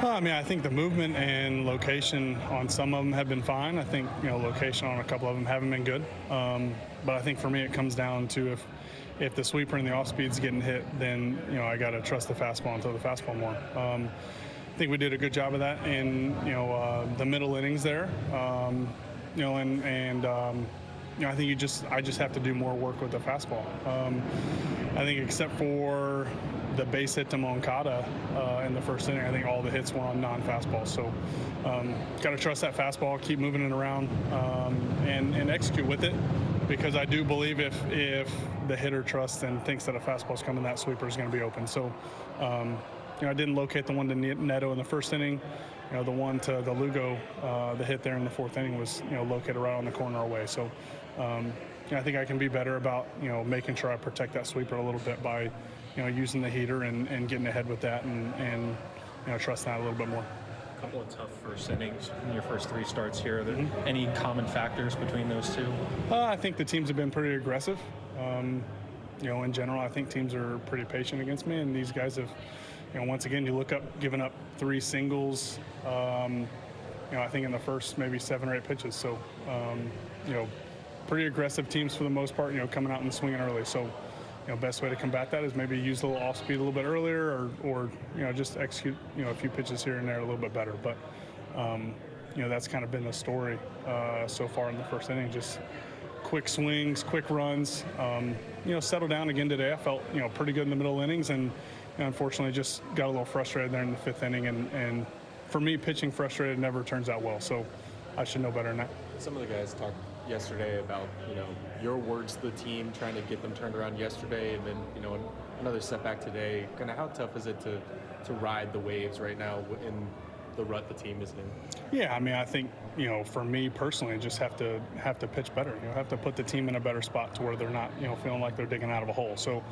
I mean, I think the movement and location on some of them have been fine. I think, location on a couple of them haven't been good. But I think for me, it comes down to if the sweeper and the off speed's getting hit, then, I got to trust the fastball and throw the fastball more. I think we did a good job of that in, the middle innings there. I think I just have to do more work with the fastball. I think except for the base hit to Moncada in the first inning, I think all the hits were on non-fastballs. So got to trust that fastball, keep moving it around, and execute with it, because I do believe if the hitter trusts and thinks that a fastball's coming, that sweeper is going to be open. So I didn't locate the one to Neto in the first inning. The one to the Lugo, the hit there in the fourth inning was, located right on the corner away. So I think I can be better about, making sure I protect that sweeper a little bit by, using the heater and getting ahead with that and trusting that a little bit more. A couple of tough first innings in your first three starts here. Are there any common factors between those two? I think the teams have been pretty aggressive. In general, I think teams are pretty patient against me, and these guys have, once again, you look up, giving up 3 singles, I think in the first maybe 7 or 8 pitches. So, pretty aggressive teams for the most part, coming out and swinging early. So, best way to combat that is maybe use a little off speed a little bit earlier or just execute, a few pitches here and there a little bit better. But, that's kind of been the story so far in the first inning. Just quick swings, quick runs, settle down again today. I felt, pretty good in the middle innings, and unfortunately just got a little frustrated there in the 5th inning. And for me, pitching frustrated never turns out well. So I should know better than that. Some of the guys talked yesterday about, your words to the team, trying to get them turned around yesterday, and then, another setback today. Kind of how tough is it to ride the waves right now in the rut the team is in? Yeah, I mean, I think, for me personally, just have to pitch better. Have to put the team in a better spot to where they're not, feeling like they're digging out of a hole. So,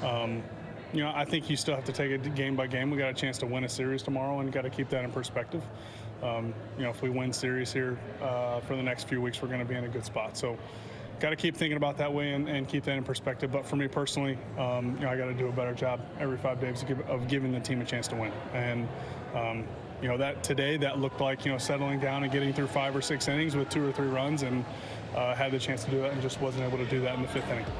I think you still have to take it game by game. We got a chance to win a series tomorrow, and got to keep that in perspective. If we win series here for the next few weeks, we're going to be in a good spot. So, got to keep thinking about that way and keep that in perspective. But for me personally, I got to do a better job every 5 days of giving the team a chance to win. And that today that looked like settling down and getting through 5 or 6 innings with 2 or 3 runs, and had the chance to do that and just wasn't able to do that in the 5th inning.